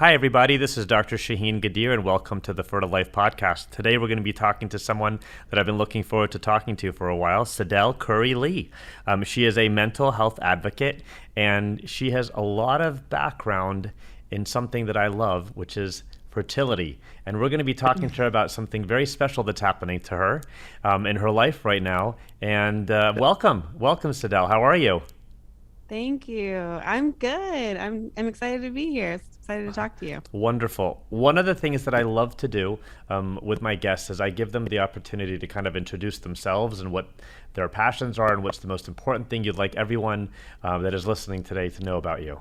Hi, everybody. This is Dr. Shahin Ghadir, and welcome to the Fertile Life podcast. Today, we're going to be talking to someone that I've been looking forward to talking to for a while, Sydel Lee. She is a mental health advocate, and she has a lot of background in something that I love, which is fertility. And we're going to be talking to her about something very special that's happening to her in her life right now. And welcome, Sydel. How are you? Thank you. I'm good. I'm excited to be here. Excited to talk to you. Wonderful. One of the things that I love to do with my guests is I give them the opportunity to kind of introduce themselves and what their passions are and what's the most important thing you'd like everyone that is listening today to know about you.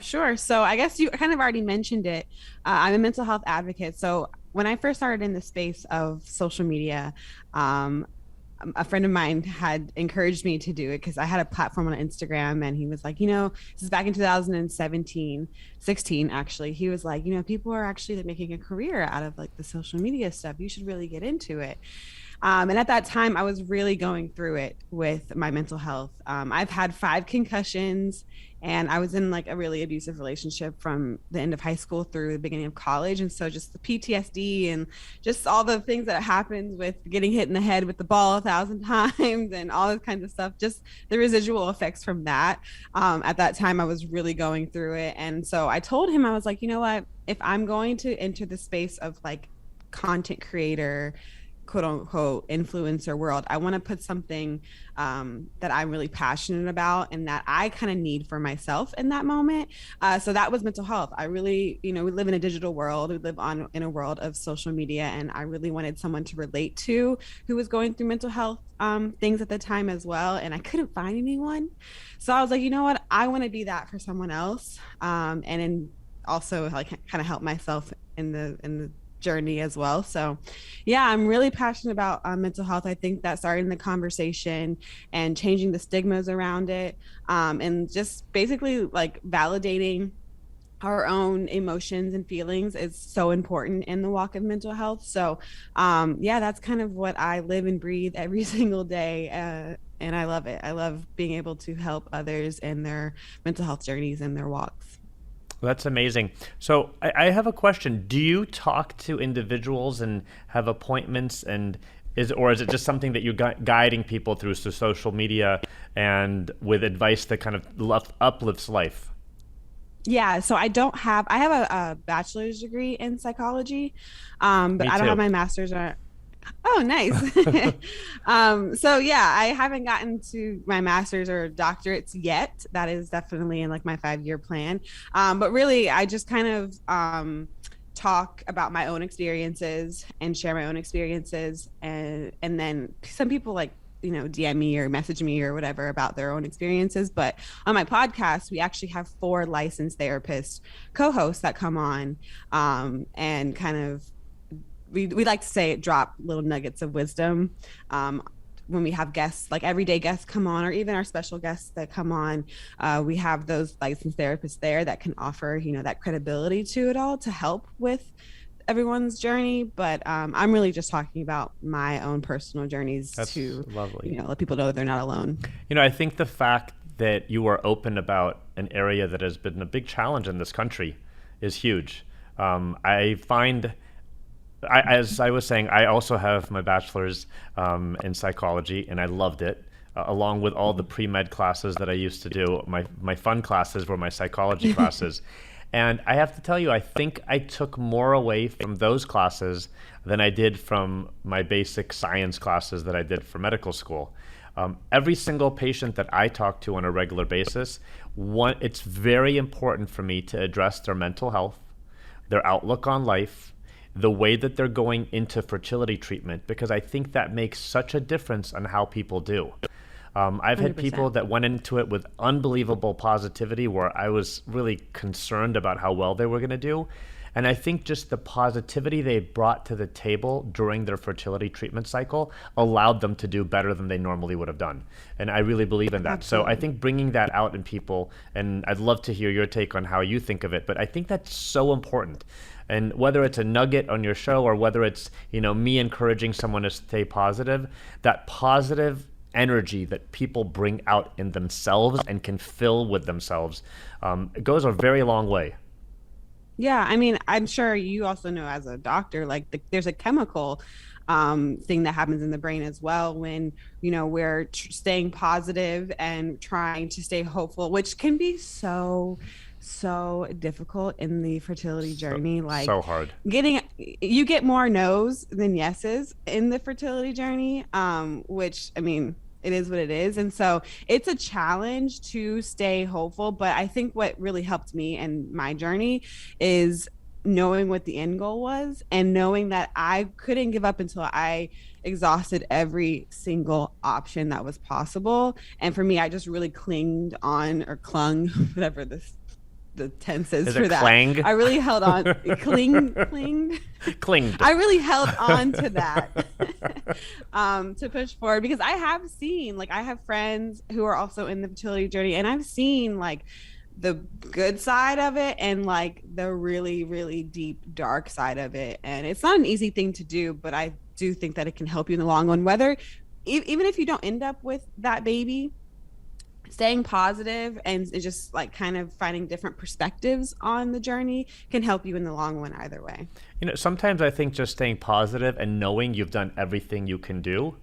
Sure. So I guess you kind of already mentioned it. I'm a mental health advocate. So when I first started in the space of social media, a friend of mine had encouraged me to do it because I had a platform on Instagram, and he was like, this is back in 2017, 16, actually. He was like, people are actually making a career out of like the social media stuff. You should really get into it. And at that time, I was really going through it with my mental health. I've had 5 concussions, and I was in like a really abusive relationship from the end of high school through the beginning of college. And so just the PTSD and just all the things that happens with getting hit in the head with the ball 1,000 times and all this kinds of stuff, just the residual effects from that. At that time, I was really going through it. And so I told him, I was like, you know what, if I'm going to enter the space of like content creator, quote unquote influencer world, I want to put something that I'm really passionate about and that I kind of need for myself in that moment. So that was mental health. I really, we live in a digital world. We live in a world of social media, and I really wanted someone to relate to who was going through mental health things at the time as well. And I couldn't find anyone. So I was like, you know what? I want to be that for someone else. And also like kind of help myself in the journey as well. So yeah, I'm really passionate about mental health. I think that starting the conversation and changing the stigmas around it, and just basically like validating our own emotions and feelings is so important in the walk of mental health. So yeah, that's kind of what I live and breathe every single day. And I love it. I love being able to help others in their mental health journeys and their walks. That's amazing. So I have a question. Do you talk to individuals and have appointments, and is it just something that you're guiding people through social media and with advice that kind of uplifts life? Yeah, so I have a bachelor's degree in psychology, but Me I don't have too. my master's. Oh, nice. So yeah, I haven't gotten to my master's or doctorates yet. That is definitely in like my 5-year plan. But really, I just kind of talk about my own experiences and share my own experiences, and then some people like DM me or message me or whatever about their own experiences. But on my podcast, we actually have 4 licensed therapists co-hosts that come on, and kind of we like to say drop little nuggets of wisdom when we have guests, like everyday guests come on, or even our special guests that come on. We have those licensed therapists there that can offer that credibility to it all to help with everyone's journey. But I'm really just talking about my own personal journeys That's to lovely. let people know that they're not alone. I think the fact that you are open about an area that has been a big challenge in this country is huge. I find as I was saying, I also have my bachelor's in psychology, and I loved it, along with all the pre-med classes that I used to do. My fun classes were my psychology classes. And I have to tell you, I think I took more away from those classes than I did from my basic science classes that I did for medical school. Every single patient that I talk to on a regular basis, it's very important for me to address their mental health, their outlook on life, the way that they're going into fertility treatment, because I think that makes such a difference on how people do. I've had 100%. people that went into it with unbelievable positivity where I was really concerned about how well they were going to do. And I think just the positivity they brought to the table during their fertility treatment cycle allowed them to do better than they normally would have done. And I really believe in that. So I Absolutely. think bringing that out in people, and I'd love to hear your take on how you think of it, but I think that's so important. And whether it's a nugget on your show or whether it's, me encouraging someone to stay positive, that positive energy that people bring out in themselves and can fill with themselves, it goes a very long way. Yeah, I mean, I'm sure you also know as a doctor, like there's a chemical thing that happens in the brain as well when, we're staying positive and trying to stay hopeful, which can be so difficult in the fertility So journey. Like so hard. you get more no's than yeses in the fertility journey, which I mean, it is what it is. And so it's a challenge to stay hopeful. But I think what really helped me and my journey is knowing what the end goal was and knowing that I couldn't give up until I exhausted every single option that was possible. And for me, I just really clinged on or clung, whatever the tense is Is for it that. clang? I really held on, clinged. Clinged. I really held on to that to push forward because I have seen, like, I have friends who are also in the fertility journey, and I've seen like the good side of it and like the really, really deep, dark side of it. And it's not an easy thing to do, but I do think that it can help you in the long run, whether even if you don't end up with that baby, staying positive and just like kind of finding different perspectives on the journey can help you in the long run either way. Sometimes I think just staying positive and knowing you've done everything you can do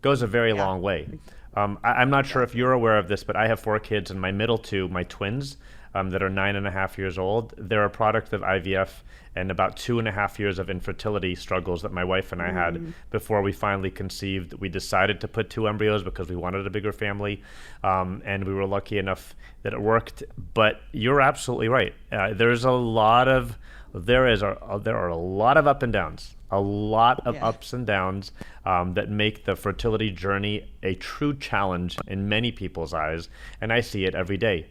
goes a very Yeah. long way. I'm not sure if Exactly. you're aware of this, but I have four kids, and my middle two, my twins, that are 9.5 years old, they're a product of IVF and about 2.5 years of infertility struggles that my wife and I had before we finally conceived. We decided to put two embryos because we wanted a bigger family, and we were lucky enough that it worked. But you're absolutely right. There are a lot of up and downs, a lot of Yeah. ups and downs that make the fertility journey a true challenge in many people's eyes, and I see it every day.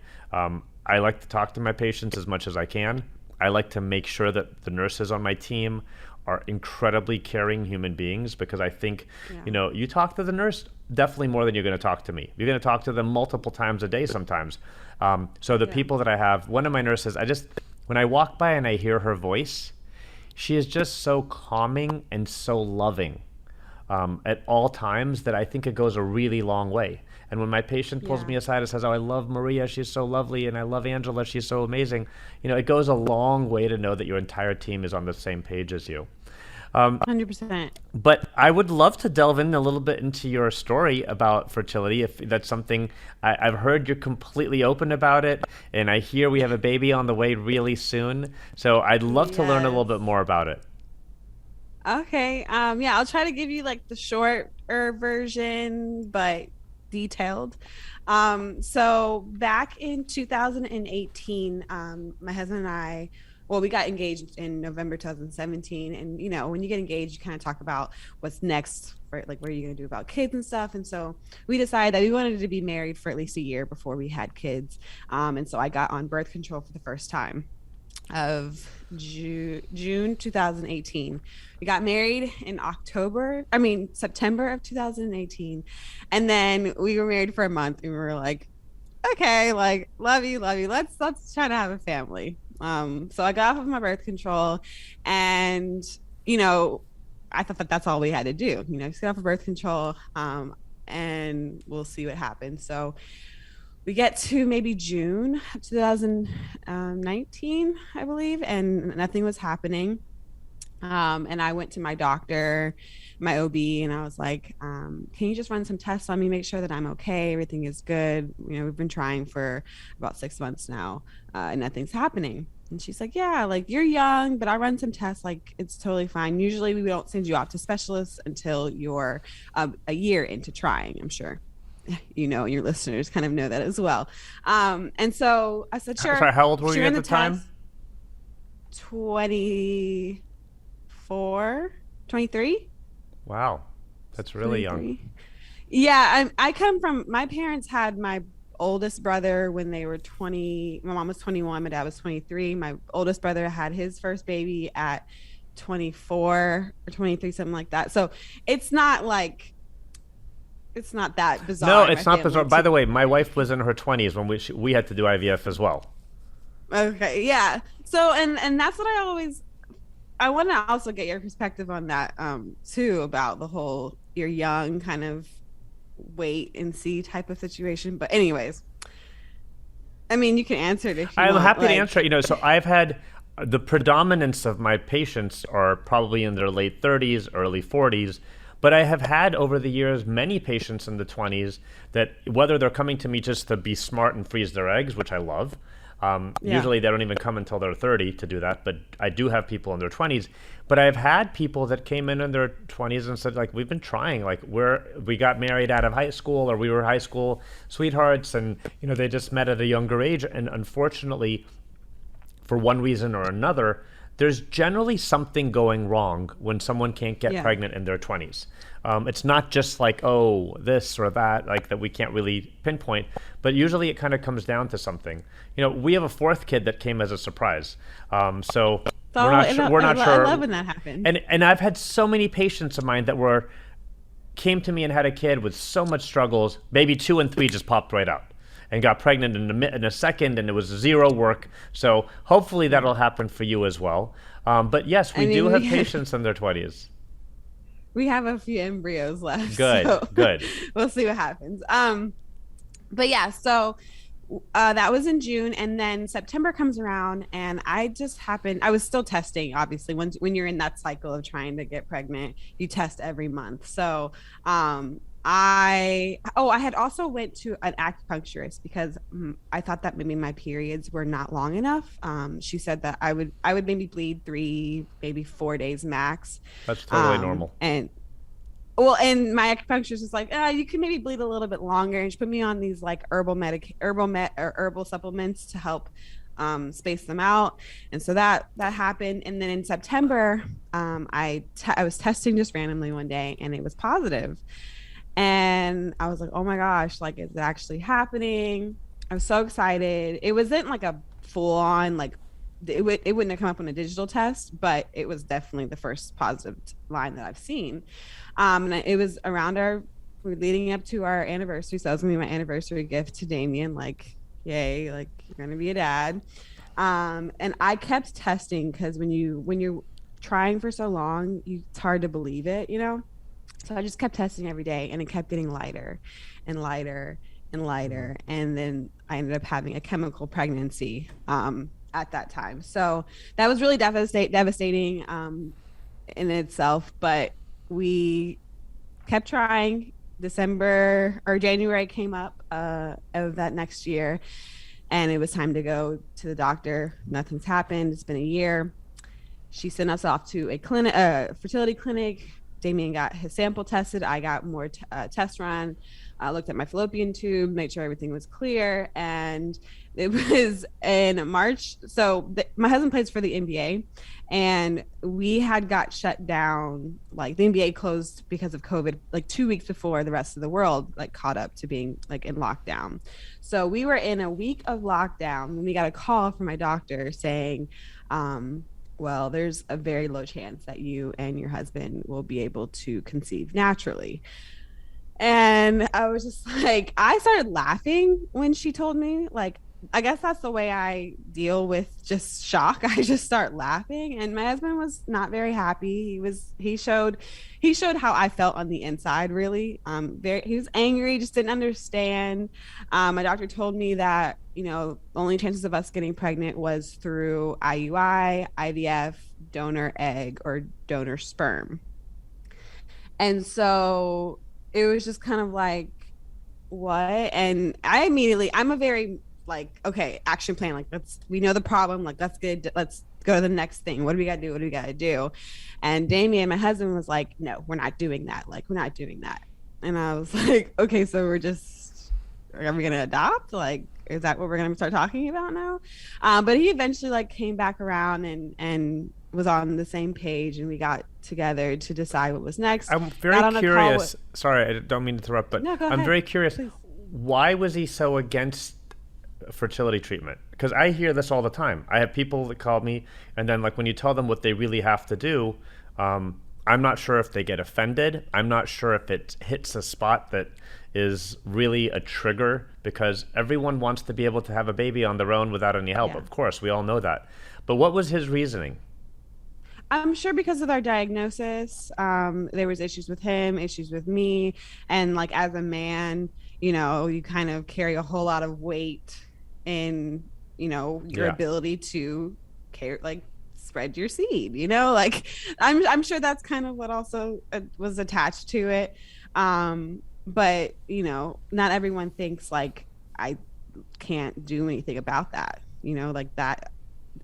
I like to talk to my patients as much as I can. I like to make sure that the nurses on my team are incredibly caring human beings because I think, Yeah. you talk to the nurse definitely more than you're going to talk to me. You're going to talk to them multiple times a day sometimes. So the Yeah. people that I have, one of my nurses, when I walk by and I hear her voice, she is just so calming and so loving at all times that I think it goes a really long way. And when my patient pulls Yeah. me aside and says, "Oh, I love Maria, she's so lovely, and I love Angela, she's so amazing," it goes a long way to know that your entire team is on the same page as you. 100%. But I would love to delve in a little bit into your story about fertility, if that's something I've heard you're completely open about it, and I hear we have a baby on the way really soon. So I'd love to learn a little Yes. bit more about it. Okay. Yeah, I'll try to give you like the shorter version, but detailed. So back in 2018, my husband and I, well, we got engaged in November 2017. And when you get engaged, you kind of talk about what's next for like what are you gonna do about kids and stuff. And so we decided that we wanted to be married for at least a year before we had kids. And so I got on birth control for the first time of June 2018. We got married in September of 2018. And then we were married for a month and we were like, okay, like love you, love you. Let's try to have a family. So I got off of my birth control and you know, I thought that that's all we had to do, just get off of birth control, and we'll see what happens. So we get to maybe June of 2019, I believe, and nothing was happening. And I went to my doctor, my OB, and I was like, can you just run some tests on me, make sure that I'm okay, everything is good. We've been trying for about 6 months now, and nothing's happening. And she's like, yeah, like you're young, but I'll run some tests. Like it's totally fine. Usually we don't send you off to specialists until you're a year into trying, I'm sure. Your listeners kind of know that as well. And so I said, sure. Sorry, how old were She you ran at the time? 24, 23. Wow, that's really young. 23. Yeah, I come from, my parents had my oldest brother when they were 20. My mom was 21, my dad was 23. My oldest brother had his first baby at 24 or 23, something like that. So it's not like, it's not that bizarre. No, in it's my not family bizarre. By to- the way, my wife was in her 20s when we had to do IVF as well. Okay, yeah. So and that's what I want to also get your perspective on that too, about the whole you're young kind of wait and see type of situation. But anyways, I mean, you can answer it if you I'm want. happy to Like, answer it. So I've had the predominance of my patients are probably in their late 30s, early 40s. But I have had over the years many patients in the 20s that, whether they're coming to me just to be smart and freeze their eggs, which I love. Yeah. Usually they don't even come until they're 30 to do that, but I do have people in their 20s. But I've had people that came in their 20s and said, like, we've been trying, like, we got married out of high school, or we were high school sweethearts, and they just met at a younger age, and unfortunately, for one reason or another, there's generally something going wrong when someone can't get pregnant in their 20s. It's not just like, oh, this or that, like that we can't really pinpoint, but usually it kind of comes down to something. We have a fourth kid that came as a surprise. So we're not sure. I love when that happens. And I've had so many patients of mine that came to me and had a kid with so much struggles. Baby 2 and 3 just popped right out and got pregnant in a second, and it was zero work. So hopefully that'll happen for you as well. But yes, we do have patients in their 20s. We have a few embryos left. Good, so good. We'll see what happens. But yeah, so that was in June, and then September comes around, and I was still testing, obviously. When you're in that cycle of trying to get pregnant, you test every month. So I had also went to an acupuncturist because I thought that maybe my periods were not long enough. She said that I would maybe bleed 3, maybe 4 days max. That's totally normal. And my acupuncturist was like, you can maybe bleed a little bit longer, and she put me on these like herbal supplements to help space them out. And so that happened. And then in September, I was testing just randomly one day, and it was positive. And I was like, oh my gosh, like, is it actually happening? I was so excited. It wasn't like a full on, like, it wouldn't have come up on a digital test, but it was definitely the first positive line that I've seen. And it was we're leading up to our anniversary. So that was gonna be my anniversary gift to Damion. Like, yay, like, you're gonna be a dad. And I kept testing because when you're trying for so long, it's hard to believe it, So I just kept testing every day, and it kept getting lighter and lighter and lighter. And then I ended up having a chemical pregnancy at that time. So that was really devastating in itself. But we kept trying. December or January came up of that next year, and it was time to go to the doctor. Nothing's happened. It's been a year. She sent us off to a clinic, fertility clinic. Damion got his sample tested. I got more test run. I looked at my fallopian tube, made sure everything was clear. And it was in March. So my husband plays for the NBA, and we had got shut down. Like, the NBA closed because of COVID, like 2 weeks before the rest of the world, like, caught up to being like in lockdown. So we were in a week of lockdown when we got a call from my doctor saying, well, there's a very low chance that you and your husband will be able to conceive naturally. And I was just like, I started laughing when she told me. Like, I guess that's the way I deal with just shock. I just start laughing. And my husband was not very happy. He showed how I felt on the inside, really. He was angry, just didn't understand. My doctor told me that, the only chances of us getting pregnant was through IUI, IVF, donor egg, or donor sperm. And so it was just kind of like, what? And I'm a very, like, okay, action plan. Like, we know the problem. Like, let's go to the next thing. What do we got to do? And Damion, my husband, was like, no, we're not doing that. Like, we're not doing that. And I was like, okay, so are we going to adopt? Like, is that what we're going to start talking about now? But he eventually, like, came back around and was on the same page, and we got together to decide what was next. I'm very curious. Sorry, I don't mean to interrupt, but no, I'm very curious. Please. Why was he so against fertility treatment? Because I hear this all the time. I have people that call me, and then, like, when you tell them what they really have to do, I'm not sure if they get offended. I'm not sure if it hits a spot that is really a trigger, because everyone wants to be able to have a baby on their own without any help. Yeah. Of course, we all know that. But what was his reasoning? I'm sure because of our diagnosis, there was issues with him, issues with me. And, like, as a man, you kind of carry a whole lot of weight in, your ability to care, like spread your seed, you know, like I'm sure that's kind of what also was attached to it. But you know, not everyone thinks like I can't do anything about that, you know, like that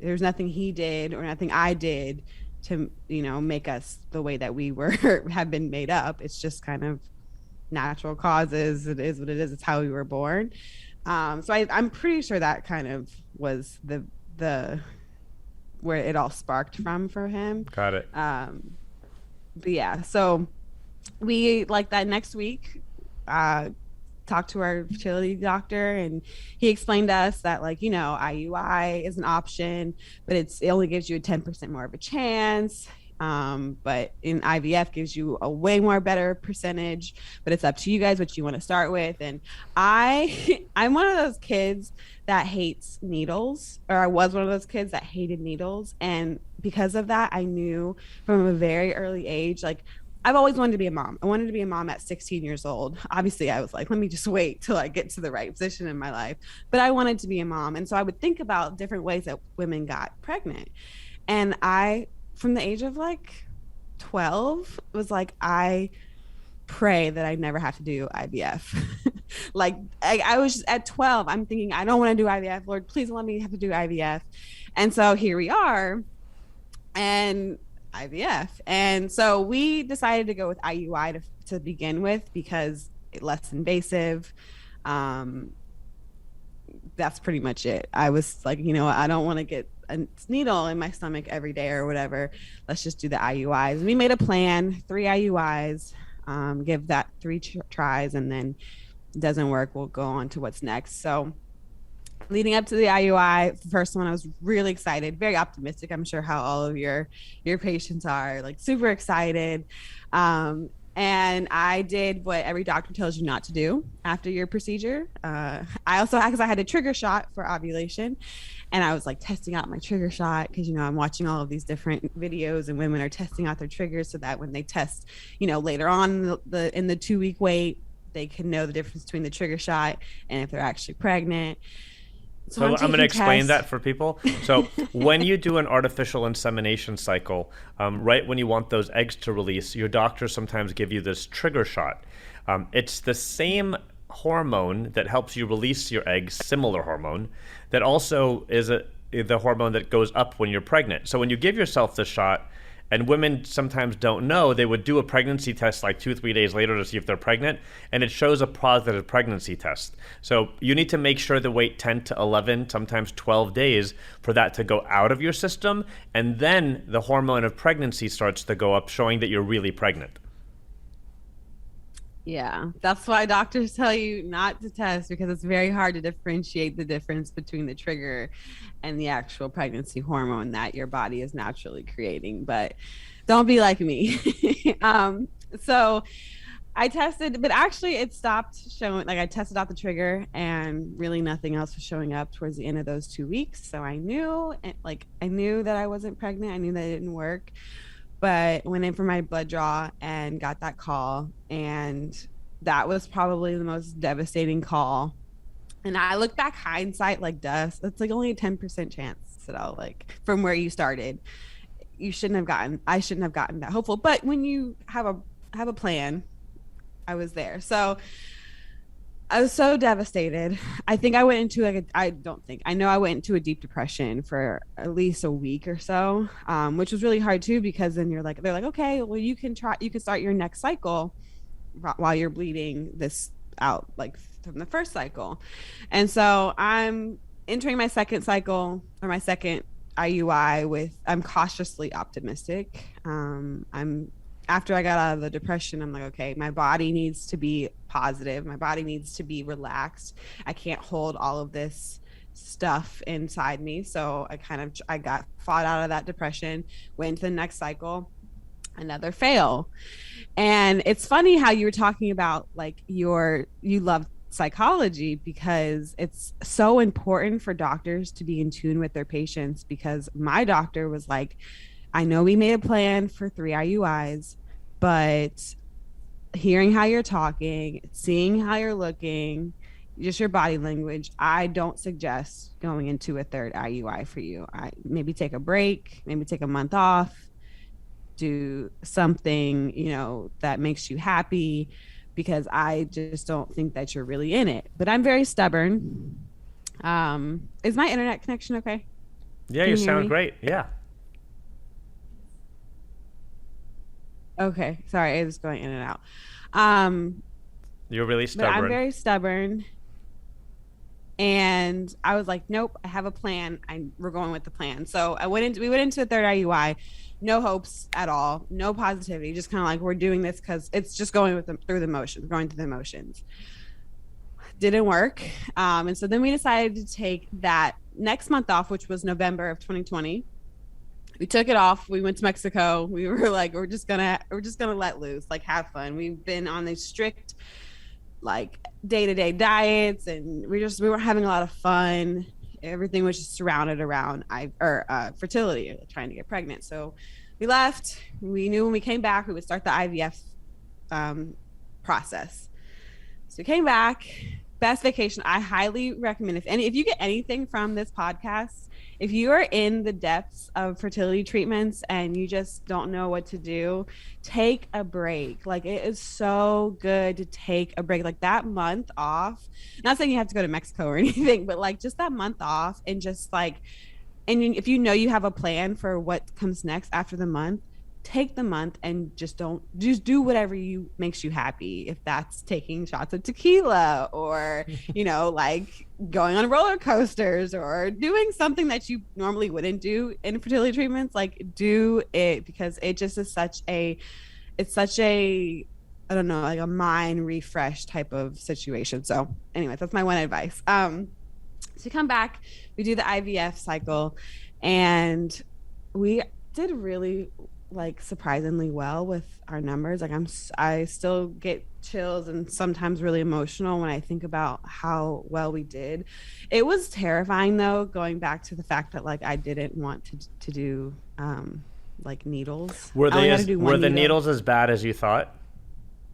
there's nothing he did or nothing I did to, you know, make us the way that we were have been made up. It's just kind of natural causes. It is what it is. It's how we were born. So I'm pretty sure that kind of was the where it all sparked from for him. Got it. But yeah, so we like that next week talked to our fertility doctor, and he explained to us that, like, you know, IUI is an option, but it only gives you a 10% more of a chance. But in IVF gives you a way more better percentage, but it's up to you guys what you want to start with. And I'm one of those kids that hates needles, or I was one of those kids that hated needles. And because of that, I knew from a very early age, like, I've always wanted to be a mom. I wanted to be a mom at 16 years old. Obviously, I was like, let me just wait till I get to the right position in my life. But I wanted to be a mom. And so I would think about different ways that women got pregnant. And from the age of like 12, was like, I pray that I never have to do IVF. Like, I was just, at 12, I'm thinking, I don't want to do IVF. Lord, please let me have to do IVF. And so here we are. And IVF. And so we decided to go with IUI to begin with because it's less invasive. That's pretty much it. I was like, you know, I don't want to get a needle in my stomach every day or whatever. Let's just do the IUIs. We made a plan, 3 IUIs, give that 3 tries, and then it doesn't work, we'll go on to what's next. So leading up to the IUI, the first one, I was really excited, very optimistic. I'm sure how all of your patients are, like, super excited. And I did what every doctor tells you not to do after your procedure. I also, because I had a trigger shot for ovulation, and I was like testing out my trigger shot because, you know, I'm watching all of these different videos and women are testing out their triggers so that when they test, you know, later on in the 2-week wait, they can know the difference between the trigger shot and if they're actually pregnant. So I'm going to explain that for people. So when you do an artificial insemination cycle, right when you want those eggs to release, your doctors sometimes give you this trigger shot. It's the same hormone that helps you release your eggs, similar hormone, that also is the hormone that goes up when you're pregnant. So when you give yourself the shot, and women sometimes don't know, they would do a pregnancy test like 2-3 days later to see if they're pregnant, and it shows a positive pregnancy test. So you need to make sure to wait 10 to 11, sometimes 12 days for that to go out of your system, and then the hormone of pregnancy starts to go up, showing that you're really pregnant. Yeah, that's why doctors tell you not to test, because it's very hard to differentiate the difference between the trigger and the actual pregnancy hormone that your body is naturally creating. But don't be like me. So I tested, but actually it stopped showing. Like, I tested out the trigger and really nothing else was showing up towards the end of those 2 weeks. So I knew that I wasn't pregnant. I knew that it didn't work. But went in for my blood draw and got that call, and that was probably the most devastating call. And I look back, hindsight, like dust. It's like only a 10% chance that I'll, like, from where you started, I shouldn't have gotten that hopeful. But when you have a plan, I was there. So I was so devastated. I think I went into I know I went into a deep depression for at least a week or so, which was really hard too, because then they're like, okay, well, you can start your next cycle while you're bleeding this out, like, from the first cycle. And so I'm entering my second cycle, or my second IUI, I'm cautiously optimistic. After I got out of the depression, I'm like, okay, my body needs to be positive. My body needs to be relaxed. I can't hold all of this stuff inside me. So I got fought out of that depression, went into the next cycle, another fail. And it's funny how you were talking about, like, you love psychology, because it's so important for doctors to be in tune with their patients. Because my doctor was like, I know we made a plan for 3 IUIs, but hearing how you're talking, seeing how you're looking, just your body language, I don't suggest going into a third IUI for you. I maybe take a break, maybe take a month off, do something, that makes you happy, because I just don't think that you're really in it. But I'm very stubborn. Is my internet connection okay? Yeah, Can you you hear sound me? great. Yeah. Okay. Sorry, it was going in and out. Um, You're really but I'm stubborn. very stubborn. And I was like, nope, I have a plan. We're going with the plan. So we went into a third IUI, no hopes at all, no positivity, just kind of like, we're doing this because it's just going through the motions, going through the motions. Didn't work. And so then we decided to take that next month off, which was November of 2020. We took it off. We went to Mexico. We were like, we're just gonna let loose, like have fun. We've been on these strict like day-to-day diets, and we were having a lot of fun. Everything was just surrounded around fertility, trying to get pregnant. So we left. We knew when we came back we would start the IVF process. So we came back. Best vacation. I highly recommend, if you get anything from this podcast, if you are in the depths of fertility treatments and you just don't know what to do, take a break. Like, it is so good to take a break. Like, that month off, not saying you have to go to Mexico or anything, but like just that month off, and just like, and if you know you have a plan for what comes next after the month, take the month and just do whatever makes you happy. If that's taking shots of tequila, or like going on roller coasters, or doing something that you normally wouldn't do in fertility treatments, like do it, because it just is such a I don't know, like a mind refresh type of situation. So anyway, that's my one advice. So we come back, we do the IVF cycle, and we did really like surprisingly well with our numbers. Like, I still get chills and sometimes really emotional when I think about how well we did. It was terrifying though, going back to the fact that like I didn't want to do like needles. Were I only they had to do were one the needle. needles as bad as you thought?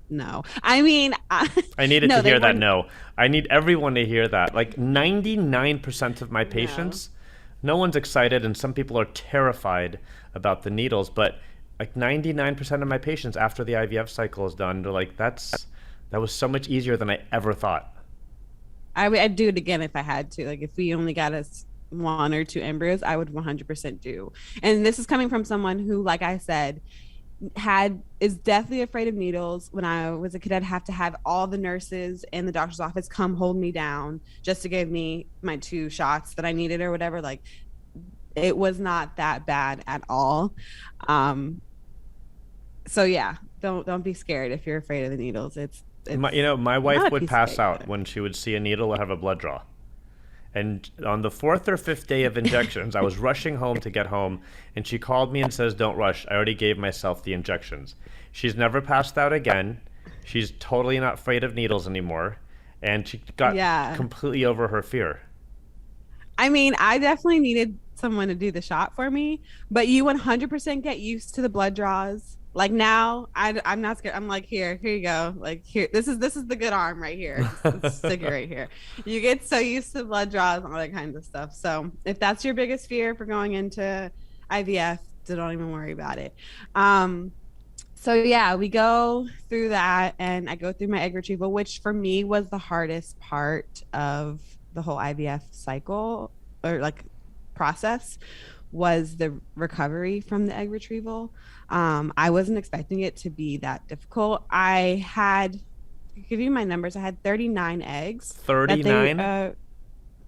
No, I mean, I needed no, to they hear that. weren't. No, I need everyone to hear that. Like 99% of my No. patients, no one's excited, and some people are terrified about the needles. But like 99% of my patients, after the IVF cycle is done, they're like, that was so much easier than I ever thought. I'd do it again if I had to. Like, if we only got us one or two embryos, I would 100% do. And this is coming from someone who, like I said, is deathly afraid of needles. When I was a kid, I'd have to have all the nurses in the doctor's office come hold me down just to give me my 2 shots that I needed or whatever. Like, it was not that bad at all. So yeah, don't be scared if you're afraid of the needles. My wife not a would piece of pass cake, out but when she would see a needle or have a blood draw. And on the 4th or 5th day of injections, I was rushing home to get home, and she called me and says, "Don't rush. I already gave myself the injections." She's never passed out again. She's totally not afraid of needles anymore, and she got yeah. completely over her fear. I mean, I definitely needed someone to do the shot for me, but you 100% get used to the blood draws. Like, now, I'm not scared. I'm like, here you go. Like, here, this is the good arm right here. It's sticky right here. You get so used to blood draws and all that kinds of stuff. So if that's your biggest fear for going into IVF, don't even worry about it. So yeah, we go through that, and I go through my egg retrieval, which for me was the hardest part of the whole IVF cycle, or like process, was the recovery from the egg retrieval. I wasn't expecting it to be that difficult. I give you my numbers. I had 39 eggs. 39?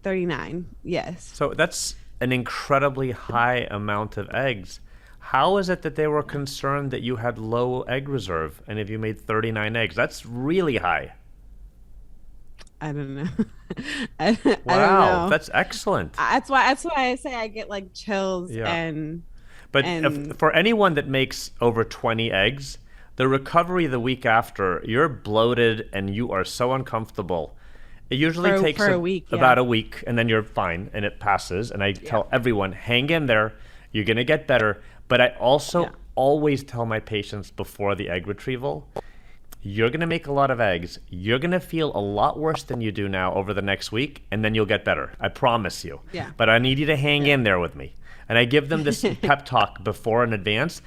39, yes. So that's an incredibly high amount of eggs. How is it that they were concerned that you had low egg reserve, and if you made 39 eggs, that's really high. I don't know. I don't Wow, know. that's excellent. That's why I say I get like chills. Yeah. and But and for anyone that makes over 20 eggs, the recovery the week after, you're bloated and you are so uncomfortable. It usually takes for a week, yeah. about a week, and then you're fine and it passes. And I tell everyone, hang in there. You're going to get better. But I also always tell my patients before the egg retrieval, you're going to make a lot of eggs. You're going to feel a lot worse than you do now over the next week, and then you'll get better. I promise you. Yeah. But I need you to hang in there with me. And I give them this pep talk before in advance.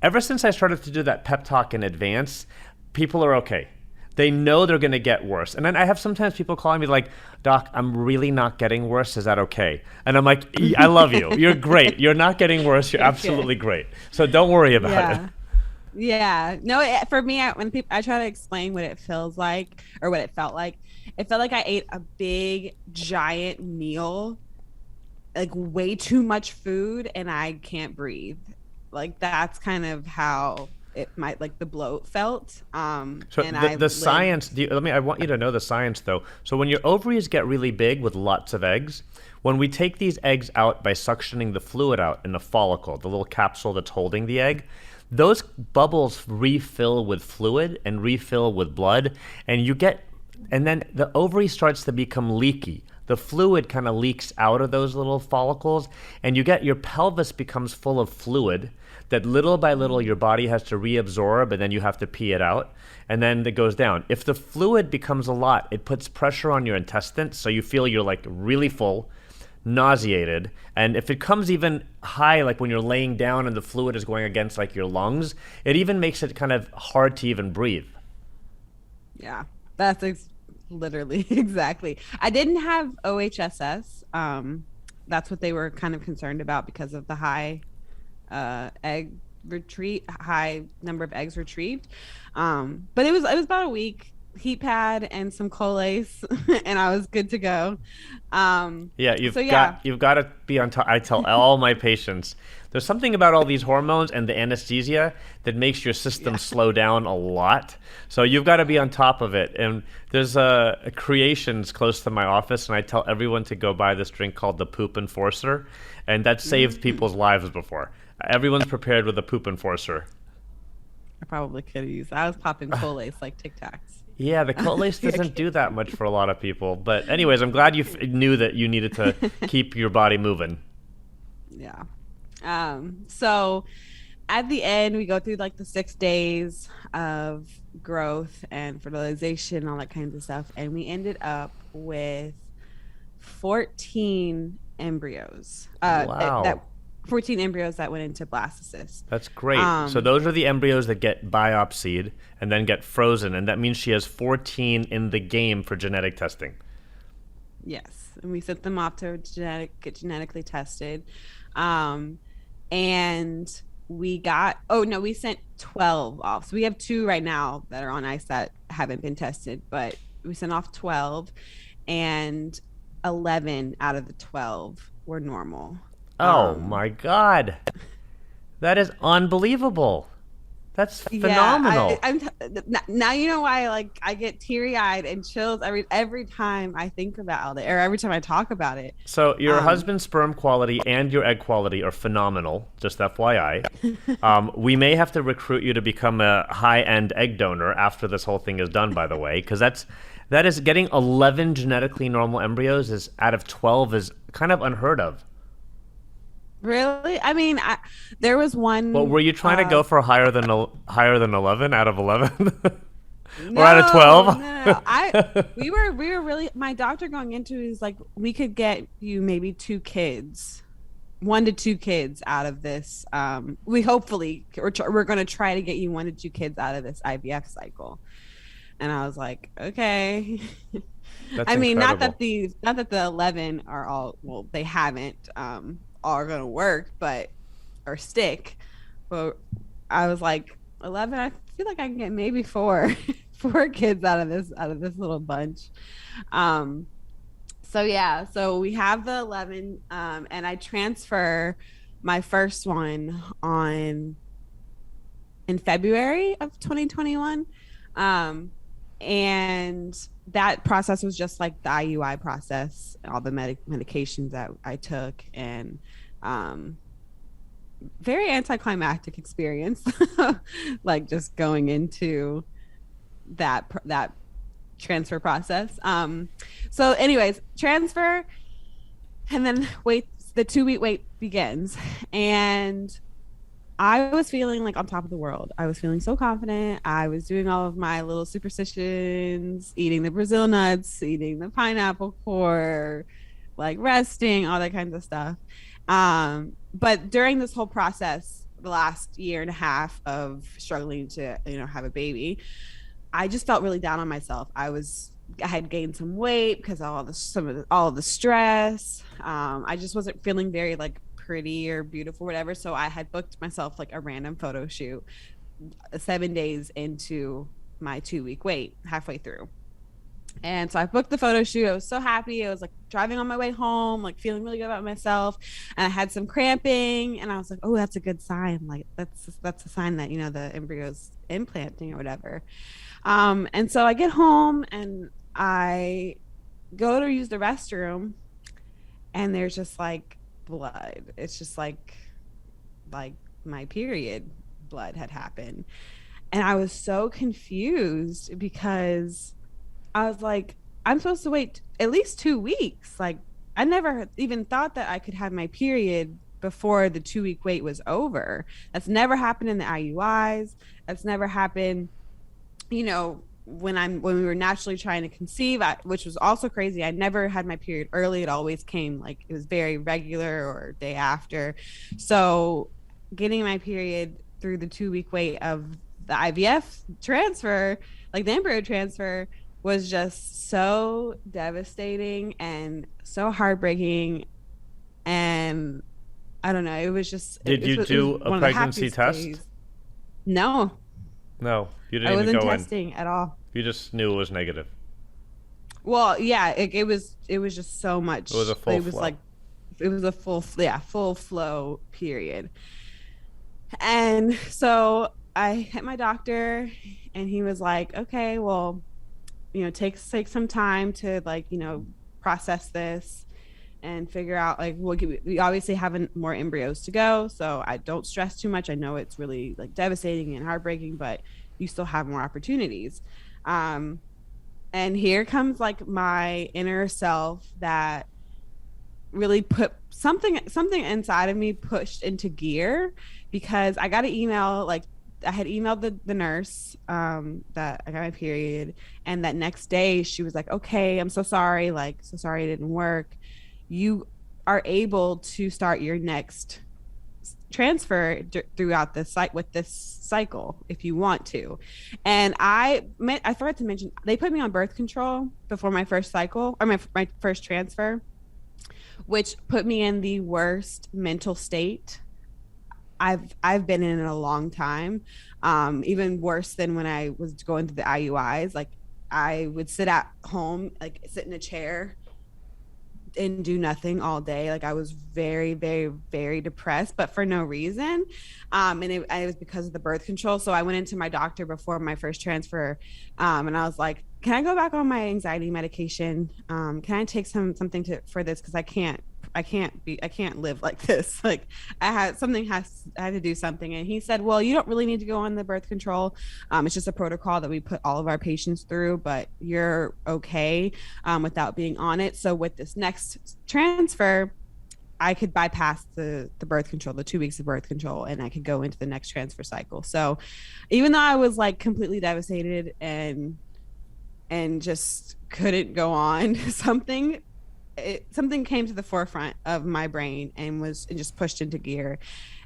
Ever since I started to do that pep talk in advance, people are okay. They know they're going to get worse. And then I have sometimes people calling me like, Doc, I'm really not getting worse. Is that okay? And I'm like, I love you. You're great. You're not getting worse. You're absolutely great. So don't worry about it. Yeah. No, for me, I try to explain what it feels like or what it felt like. It felt like I ate a big, giant meal, like way too much food, and I can't breathe. Like that's kind of how it might, like the bloat felt. So and the science, I want you to know the science though. So when your ovaries get really big with lots of eggs, when we take these eggs out by suctioning the fluid out in the follicle, the little capsule that's holding the egg, those bubbles refill with fluid and refill with blood, and then the ovary starts to become leaky. The fluid kind of leaks out of those little follicles, and your pelvis becomes full of fluid that little by little your body has to reabsorb, and then you have to pee it out, and then it goes down. If the fluid becomes a lot, it puts pressure on your intestines, so you feel you're like really full, nauseated, and if it comes even high, like when you're laying down and the fluid is going against like your lungs, it even makes it kind of hard to even breathe. Yeah, that's literally exactly. I didn't have OHSS. That's what they were kind of concerned about because of the high high number of eggs retrieved. But it was about a week, heat pad and some Colace, and I was good to go. You've got to be on top. I tell all my patients, there's something about all these hormones and the anesthesia that makes your system slow down a lot. So you've got to be on top of it. And there's a Creations close to my office, and I tell everyone to go buy this drink called the Poop Enforcer, and that saved people's lives before. Everyone's prepared with a Poop Enforcer. I probably could have used. I was popping Colace like Tic Tacs. Yeah, the Colace doesn't do that much for a lot of people. But anyways, I'm glad you knew that you needed to keep your body moving. Yeah. So at the end, we go through like the 6 days of growth and fertilization, all that kinds of stuff. And we ended up with 14 embryos. Wow. 14 embryos that went into blastocyst. That's great. So those are the embryos that get biopsied and then get frozen, and that means she has 14 in the game for genetic testing. Yes, and we sent them off to get genetically tested, and we sent 12 off. So we have 2 right now that are on ice that haven't been tested, but we sent off 12, and 11 out of the 12 were normal. Oh my God. That is unbelievable. That's phenomenal. Now you know why I get teary-eyed and chills every time I think about it, or every time I talk about it. So your husband's sperm quality and your egg quality are phenomenal, just FYI. We may have to recruit you to become a high-end egg donor after this whole thing is done, by the way, because that is getting 11 genetically normal embryos out of 12 is kind of unheard of. Really? I mean, there was one. Well, were you trying to go for higher than 11 out of 11, or out of 12? No. We were really. My doctor going into it is like, we could get you maybe 2 kids, 1 to 2 kids out of this. We're going to try to get you 1 to 2 kids out of this IVF cycle. And I was like, okay. That's incredible. not that the 11 are all. Well, they haven't. Are gonna work or stick, but I was like, 11, I feel like I can get maybe 4 kids out of this little bunch. So we have the 11, and I transfer my first one in February of 2021, and that process was just like the IUI process, all the medications that I took, and very anticlimactic experience, like just going into that transfer process. So anyways, transfer, and then the 2-week wait begins, and I was feeling like on top of the world. I was feeling so confident. I was doing all of my little superstitions, eating the Brazil nuts, eating the pineapple core, like resting, all that kinds of stuff. But during this whole process, the last year and a half of struggling to, have a baby, I just felt really down on myself. I had gained some weight because of all of the stress. I just wasn't feeling very like pretty or beautiful, whatever. So I had booked myself like a random photo shoot 7 days into my 2 week wait, halfway through. And so I booked the photo shoot. I was so happy. I was like driving on my way home, like feeling really good about myself. And I had some cramping, and I was like, "Oh, that's a good sign. Like that's a sign that the embryo's implanting or whatever." And so I get home and I go to use the restroom, and there's just like blood. It's just like my period blood had happened. And I was so confused because I was like, I'm supposed to wait at least 2 weeks. Like, I never even thought that I could have my period before the 2 week wait was over. That's never happened in the IUIs. That's never happened, when we were naturally trying to conceive, which was also crazy. I never had my period early. It always came like it was very regular or day after. So getting my period through the 2 week wait of the IVF transfer, like the embryo transfer, was just so devastating and so heartbreaking. And I don't know, it was just Did you do a pregnancy test? No, No, you I didn't even wasn't go in. testing at all. You just knew it was negative. Well, yeah, it was just so much. It was a full It was flow. like it was a full flow period. And so I hit my doctor, and he was like, "Okay, well, take some time to like, process this and figure out like we obviously have more embryos to go, so I don't stress too much. I know it's really like devastating and heartbreaking, but you still have more opportunities." Um, and here comes like my inner self that really put something inside of me pushed into gear, because I got an email, like I had emailed the nurse that I got my period, and that next day she was like, "Okay, I'm so sorry, like so sorry it didn't work. You are able to start your next transfer throughout this site with this cycle if you want to." And I forgot to mention, they put me on birth control before my first cycle, or my first transfer, which put me in the worst mental state I've been in a long time. Even worse than when I was going through the IUIs. Like, I would sit at home, like sit in a chair and do nothing all day. Like, I was very, very, very depressed, but for no reason. And it was because of the birth control. So I went into my doctor before my first transfer, and I was like, "Can I go back on my anxiety medication? Can I take something for this? Because I can't live like this. Like, I had to do something." And he said, "Well, you don't really need to go on the birth control. It's just a protocol that we put all of our patients through, but you're okay without being on it. So with this next transfer, I could bypass the birth control, the 2 weeks of birth control, and I could go into the next transfer cycle." So even though I was like completely devastated and just couldn't go on, something came to the forefront of my brain and just pushed into gear.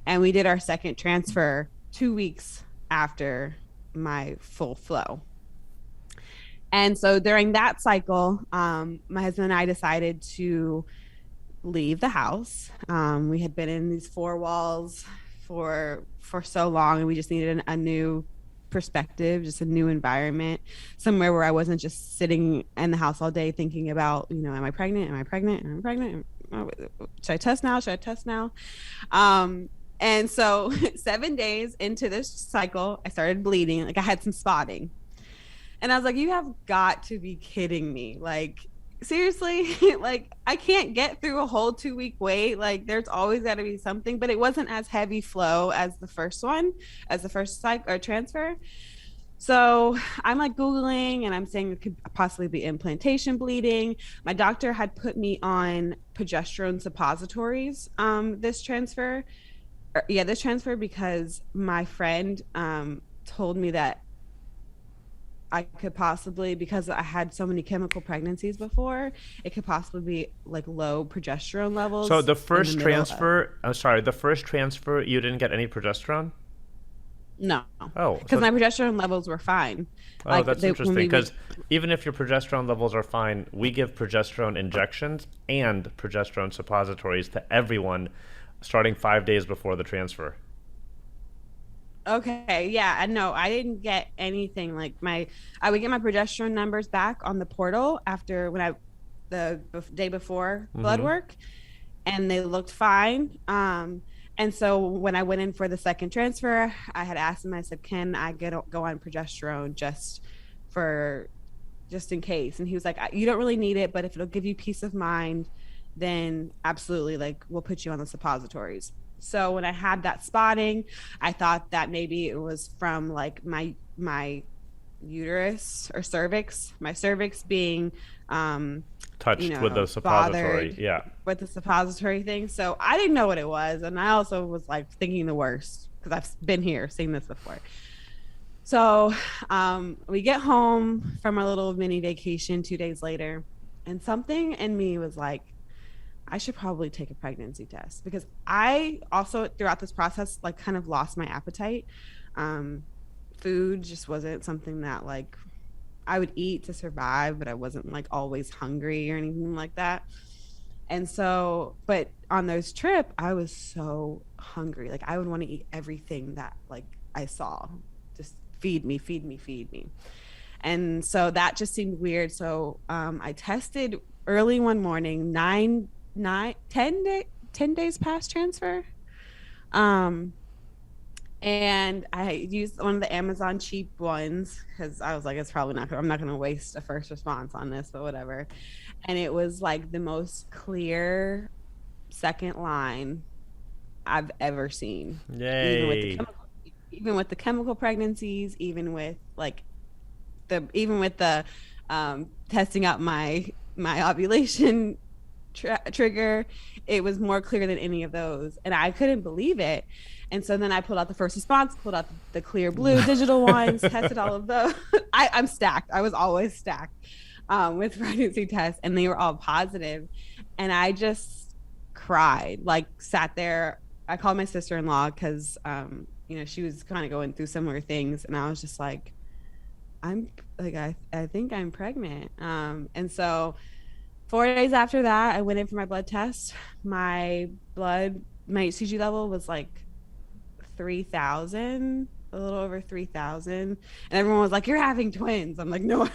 And we did our second transfer 2 weeks after my full flow. And so during that cycle, my husband and I decided to leave the house. We had been in these four walls for so long, and we just needed a new perspective, just a new environment, somewhere where I wasn't just sitting in the house all day thinking about, am I pregnant? Am I pregnant? Am I pregnant? Should I test now? Should I test now? And so 7 days into this cycle, I started bleeding. Like, I had some spotting. And I was like, "You have got to be kidding me. Like, seriously?" Like, I can't get through a whole 2 week wait. Like, there's always got to be something. But it wasn't as heavy flow as the first cycle or transfer. So I'm like Googling, and I'm saying it could possibly be implantation bleeding. My doctor had put me on progesterone suppositories this transfer, Yeah, this transfer because my friend told me that I could possibly, because I had so many chemical pregnancies before, it could possibly be like low progesterone So levels the in the first middle of. transfer, I'm sorry, the first transfer, you didn't get any progesterone? No, Oh, because so my progesterone levels were fine. oh, Like that's they when interesting we would. because even if your progesterone levels are fine, we give progesterone injections and progesterone suppositories to everyone starting 5 days before the transfer. Okay, yeah, I know. I didn't get anything like my. I would get my progesterone numbers back on the portal after when I the day before blood Mm-hmm. work, and they looked fine. And so when I went in for the second transfer, I had asked him. I said, "Can I go on progesterone for just in case?" And he was like, "You don't really need it, but if it'll give you peace of mind, then absolutely, like we'll put you on the suppositories." So when I had that spotting, I thought that maybe it was from like my uterus or cervix, my cervix being Touched with the suppository. bothered Yeah. with the suppository thing. So I didn't know what it was. And I also was like thinking the worst because I've been here, seen this before. So we get home from our little mini vacation 2 days later, and something in me was like, I should probably take a pregnancy test because I also throughout this process like kind of lost my appetite. Um, Food just wasn't something that like I would eat to survive, but I wasn't like always hungry or anything like that. And so, but on those trip, I was so hungry. Like I would want to eat everything that like I saw. Just feed me, feed me, feed me. And so that just seemed weird. So I tested early one morning, 10 days past transfer. Um, and I used one of the Amazon cheap ones because I was like, it's probably not, I'm not going to waste a first response on this, but whatever. And it was like the most clear second line I've ever seen, even with the Yay. chemical, even with the chemical pregnancies, even with the testing out my ovulation trigger, it was more clear than any of those, and I couldn't believe it. And so then I pulled out the first response, pulled out the clear blue digital ones, tested all of those. I'm stacked. I was always stacked with pregnancy tests, and they were all positive. And I just cried, like sat there. I called my sister-in-law because she was kind of going through similar things, and I was just like, I'm like, I think I'm pregnant. And so 4 days after that, I went in for my blood test. My HCG level was like 3,000, a little over 3,000. And everyone was like, "You're having twins." I'm like, "No,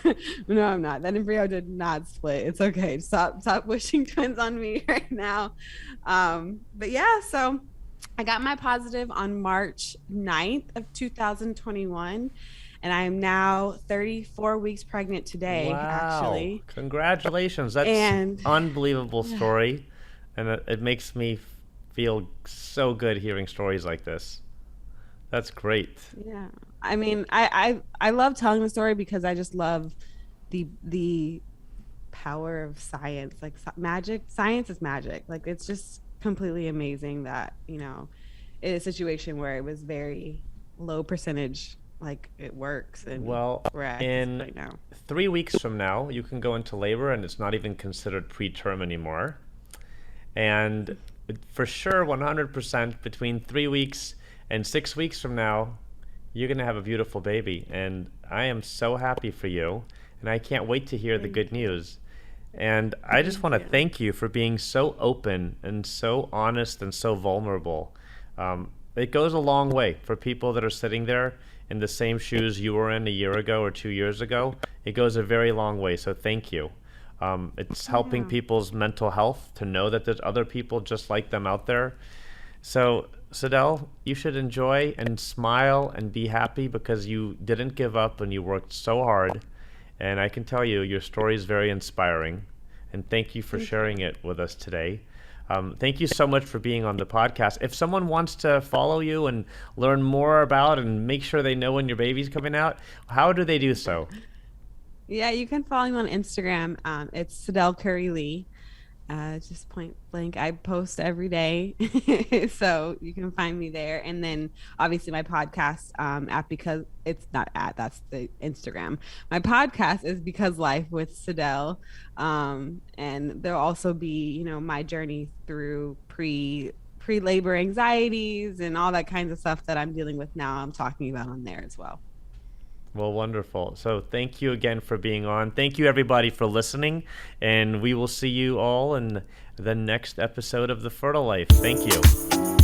no, I'm not. That embryo did not split. It's okay. Stop wishing twins on me right now." But yeah, so I got my positive on March 9th of 2021. And I am now 34 weeks pregnant today, Wow. actually. Congratulations. That's And unbelievable yeah, story. And it makes me feel so good hearing stories like this. That's great. yeah. I mean, I love telling the story because I just love the power of science. Like magic, science is magic. Like it's just completely amazing that, in a situation where it was very low percentage, like it works and Well, we're at this in point now. 3 weeks from now, you can go into labor and it's not even considered preterm anymore. And for sure, 100% between 3 weeks and 6 weeks from now, you're going to have a beautiful baby. And I am so happy for you. And I can't wait to hear the Thank good you. news. And I just Thank want to you. thank you for being so open and so honest and so vulnerable. It goes a long way for people that are sitting there in the same shoes you were in a year ago or 2 years ago. It goes a very long way. So thank you. It's helping Yeah. people's mental health to know that there's other people just like them out there. So, Sydel, you should enjoy and smile and be happy because you didn't give up and you worked so hard. And I can tell you, your story is very inspiring. And thank you for Thank sharing you. it with us today. Thank you so much for being on the podcast. If someone wants to follow you and learn more about and make sure they know when your baby's coming out, how do they do so? Yeah, you can follow me on Instagram. It's Sydel Curry Lee. Just point blank. I post every day, so you can find me there. And then obviously my podcast at because it's not at that's the Instagram. My podcast is Because Life with Sydel, and there'll also be my journey through pre labor anxieties and all that kinds of stuff that I'm dealing with now. I'm talking about on there as well. Well, wonderful. So thank you again for being on. Thank you, everybody, for listening. And we will see you all in the next episode of The Fertile Life. Thank you.